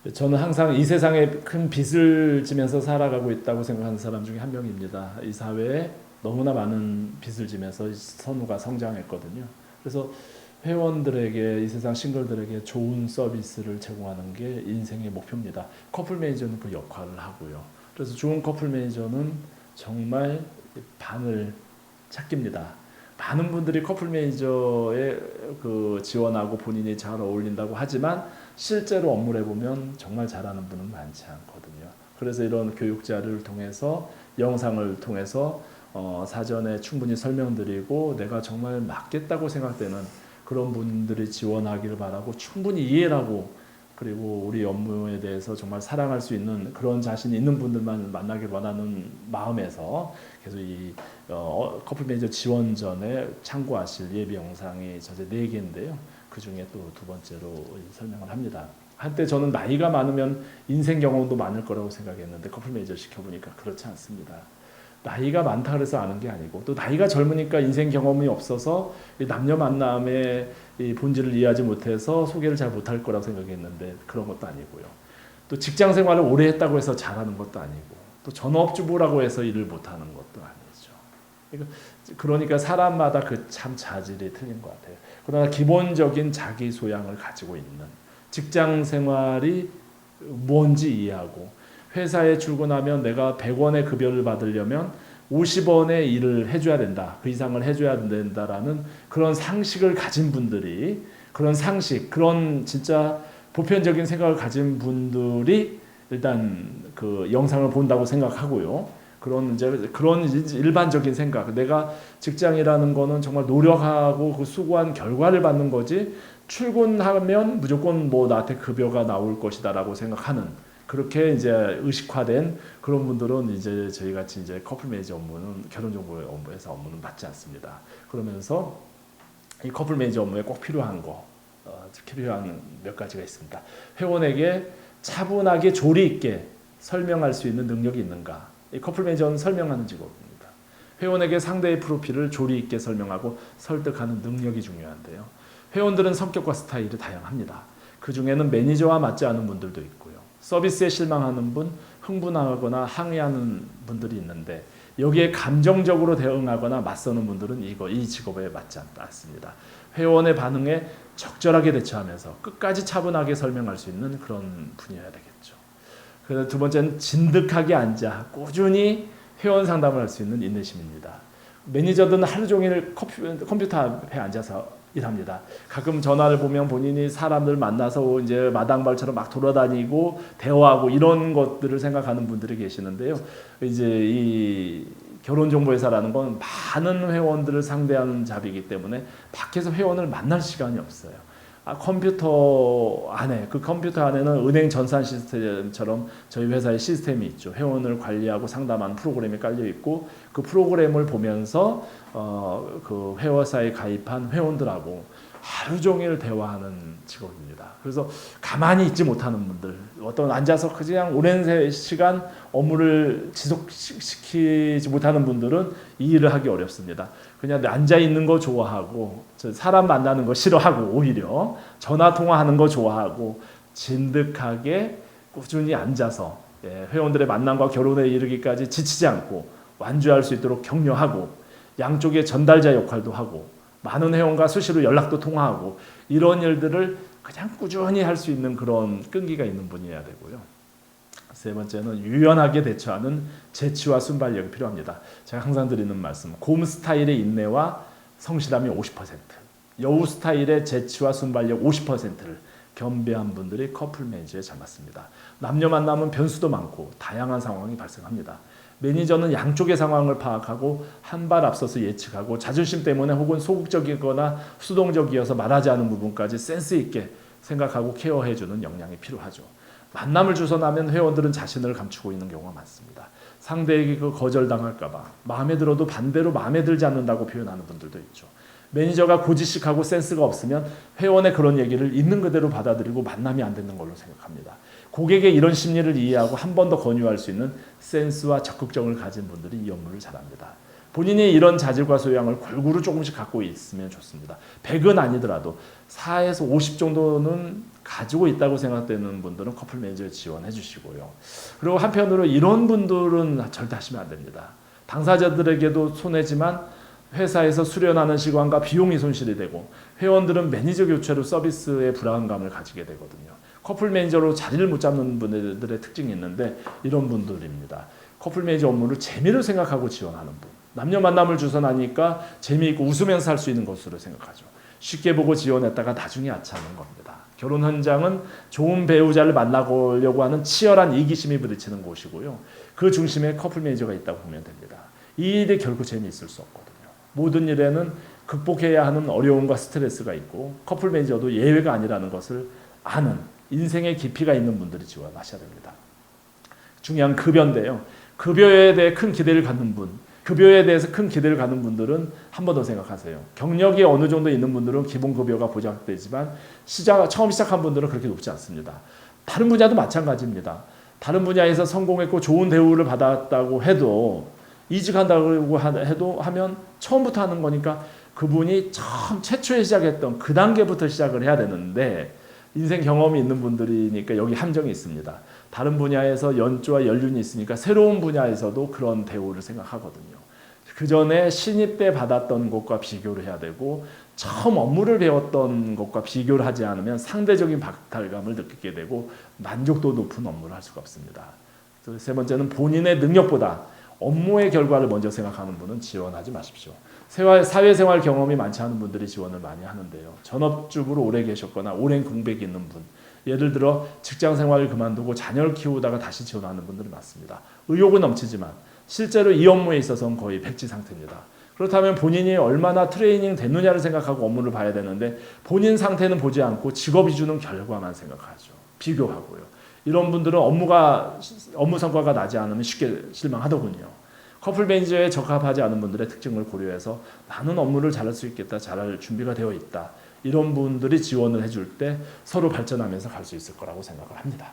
저는 항상 이 세상에 큰 빚을 지면서 살아가고 있다고 생각하는 사람 중에 한 명입니다. 이 사회에 너무나 많은 빚을 지면서 선우가 성장했거든요. 그래서 회원들에게, 이 세상 싱글들에게 좋은 서비스를 제공하는 게 인생의 목표입니다. 커플 매니저는 그 역할을 하고요. 그래서 좋은 커플 매니저는 정말 반을 찾깁니다. 많은 분들이 커플 매니저에 지원하고 본인이 잘 어울린다고 하지만 실제로 업무를 해보면 정말 잘하는 분은 많지 않거든요. 그래서 이런 교육 자료를 통해서, 영상을 통해서 사전에 충분히 설명드리고 내가 정말 맞겠다고 생각되는 그런 분들이 지원하기를 바라고, 충분히 이해를 하고, 그리고 우리 업무에 대해서 정말 사랑할 수 있는 그런 자신이 있는 분들만 만나길 원하는 마음에서 계속 이 커플 매니저 지원 전에 참고하실 예비 영상이 전체 4개인데요. 그 중에 또 두 번째로 설명을 합니다. 한때 저는 나이가 많으면 인생 경험도 많을 거라고 생각했는데 커플 매니저 시켜보니까 그렇지 않습니다. 나이가 많다 그래서 아는 게 아니고, 또 나이가 젊으니까 인생 경험이 없어서 남녀 만남의 이 본질을 이해하지 못해서 소개를 잘 못할 거라고 생각했는데 그런 것도 아니고요. 또 직장 생활을 오래 했다고 해서 잘하는 것도 아니고, 또 전업주부라고 해서 일을 못하는 것도 아니죠. 그러니까 사람마다 그 참 자질이 틀린 것 같아요. 그러나 기본적인 자기 소양을 가지고 있는, 직장 생활이 뭔지 이해하고, 회사에 출근하면 내가 100원의 급여를 받으려면 50원의 일을 해줘야 된다, 그 이상을 해줘야 된다라는 그런 상식을 가진 분들이, 그런 상식, 그런 진짜 보편적인 생각을 가진 분들이 일단 그 영상을 본다고 생각하고요. 그런 일반적인 생각, 내가 직장이라는 거는 정말 노력하고 그 수고한 결과를 받는 거지, 출근하면 무조건 뭐 나한테 급여가 나올 것이다라고 생각하는, 그렇게 이제 의식화된 그런 분들은 이제 저희 같이 이제 커플 매니저 업무는, 결혼 정보 업무에서 업무는 받지 않습니다. 그러면서 이 커플 매니저 업무에 꼭 필요한 필요한 몇 가지가 있습니다. 회원에게 차분하게 조리 있게 설명할 수 있는 능력이 있는가? 이 커플 매니저는 설명하는 직업입니다. 회원에게 상대의 프로필을 조리 있게 설명하고 설득하는 능력이 중요한데요. 회원들은 성격과 스타일이 다양합니다. 그 중에는 매니저와 맞지 않은 분들도 있고요. 서비스에 실망하는 분, 흥분하거나 항의하는 분들이 있는데, 여기에 감정적으로 대응하거나 맞서는 분들은 이 직업에 맞지 않습니다. 회원의 반응에 적절하게 대처하면서 끝까지 차분하게 설명할 수 있는 그런 분이어야 되겠죠. 그래서 두 번째는 진득하게 앉아 꾸준히 회원 상담을 할 수 있는 인내심입니다. 매니저들은 하루 종일 컴퓨터 앞에 앉아서 일합니다. 가끔 전화를 보면 본인이 사람들 만나서 이제 마당발처럼 막 돌아다니고 대화하고 이런 것들을 생각하는 분들이 계시는데요. 이제 이 결혼정보회사라는 건 많은 회원들을 상대하는 잡이기 때문에 밖에서 회원을 만날 시간이 없어요. 컴퓨터 안에, 그 컴퓨터 안에는 은행 전산 시스템처럼 저희 회사의 시스템이 있죠. 회원을 관리하고 상담하는 프로그램이 깔려 있고, 그 프로그램을 보면서 그 회사에 가입한 회원들하고 하루 종일 대화하는 직업입니다. 그래서 가만히 있지 못하는 분들, 어떤 앉아서 그냥 오랜 시간 업무를 지속시키지 못하는 분들은 이 일을 하기 어렵습니다. 그냥 앉아 있는 거 좋아하고, 사람 만나는 거 싫어하고, 오히려 전화 통화하는 거 좋아하고, 진득하게 꾸준히 앉아서 회원들의 만남과 결혼에 이르기까지 지치지 않고 완주할 수 있도록 격려하고, 양쪽의 전달자 역할도 하고, 많은 회원과 수시로 연락도 통화하고, 이런 일들을 그냥 꾸준히 할 수 있는 그런 끈기가 있는 분이어야 되고요. 세 번째는 유연하게 대처하는 재치와 순발력이 필요합니다. 제가 항상 드리는 말씀, 곰 스타일의 인내와 성실함이 50%, 여우 스타일의 재치와 순발력 50%를 겸비한 분들이 커플 매니저에 잘 맞습니다. 남녀 만나면 변수도 많고 다양한 상황이 발생합니다. 매니저는 양쪽의 상황을 파악하고 한 발 앞서서 예측하고, 자존심 때문에 혹은 소극적이거나 수동적이어서 말하지 않은 부분까지 센스 있게 생각하고 케어해주는 역량이 필요하죠. 만남을 주선하면 회원들은 자신을 감추고 있는 경우가 많습니다. 상대에게 거절당할까봐 마음에 들어도 반대로 마음에 들지 않는다고 표현하는 분들도 있죠. 매니저가 고지식하고 센스가 없으면 회원의 그런 얘기를 있는 그대로 받아들이고 만남이 안 되는 걸로 생각합니다. 고객의 이런 심리를 이해하고 한 번 더 권유할 수 있는 센스와 적극성을 가진 분들이 이 업무를 잘합니다. 본인이 이런 자질과 소양을 골고루 조금씩 갖고 있으면 좋습니다. 100은 아니더라도 4에서 50 정도는 가지고 있다고 생각되는 분들은 커플 매니저에 지원해 주시고요. 그리고 한편으로 이런 분들은 절대 하시면 안 됩니다. 당사자들에게도 손해지만 회사에서 수련하는 시간과 비용이 손실이 되고 회원들은 매니저 교체로 서비스에 불안감을 가지게 되거든요. 커플 매니저로 자리를 못 잡는 분들의 특징이 있는데 이런 분들입니다. 커플 매니저 업무를 재미를 생각하고 지원하는 분. 남녀 만남을 주선하니까 재미있고 웃으면서 할 수 있는 것으로 생각하죠. 쉽게 보고 지원했다가 나중에 하차하는 겁니다. 결혼 현장은 좋은 배우자를 만나려고 하는 치열한 이기심이 부딪히는 곳이고요. 그 중심에 커플 매니저가 있다고 보면 됩니다. 이 일이 결코 재미있을 수 없거든요. 모든 일에는 극복해야 하는 어려움과 스트레스가 있고 커플 매니저도 예외가 아니라는 것을 아는 인생의 깊이가 있는 분들이 지원하셔야 됩니다. 중요한 급여인데요. 급여에 대해 큰 기대를 갖는 분, 급여에 대해서 큰 기대를 갖는 분들은 한 번 더 생각하세요. 경력이 어느 정도 있는 분들은 기본 급여가 보장되지만 처음 시작한 분들은 그렇게 높지 않습니다. 다른 분야도 마찬가지입니다. 다른 분야에서 성공했고 좋은 대우를 받았다고 해도 이직한다고 하면 처음부터 하는 거니까 그분이 처음 최초에 시작했던 그 단계부터 시작을 해야 되는데 인생 경험이 있는 분들이니까 여기 함정이 있습니다. 다른 분야에서 연조와 연륜이 있으니까 새로운 분야에서도 그런 대우를 생각하거든요. 그 전에 신입 때 받았던 것과 비교를 해야 되고 처음 업무를 배웠던 것과 비교를 하지 않으면 상대적인 박탈감을 느끼게 되고 만족도 높은 업무를 할 수가 없습니다. 세 번째는 본인의 능력보다 업무의 결과를 먼저 생각하는 분은 지원하지 마십시오. 사회생활 경험이 많지 않은 분들이 지원을 많이 하는데요. 전업주부로 오래 계셨거나 오랜 공백이 있는 분, 예를 들어 직장생활을 그만두고 자녀를 키우다가 다시 지원하는 분들이 많습니다. 의욕은 넘치지만 실제로 이 업무에 있어서는 거의 백지 상태입니다. 그렇다면 본인이 얼마나 트레이닝 됐느냐를 생각하고 업무를 봐야 되는데 본인 상태는 보지 않고 직업이 주는 결과만 생각하죠. 비교하고요. 이런 분들은 업무 성과가 나지 않으면 쉽게 실망하더군요. 커플 매니저에 적합하지 않은 분들의 특징을 고려해서 나는 업무를 잘할 수 있겠다, 잘할 준비가 되어 있다. 이런 분들이 지원을 해줄 때 서로 발전하면서 갈 수 있을 거라고 생각을 합니다.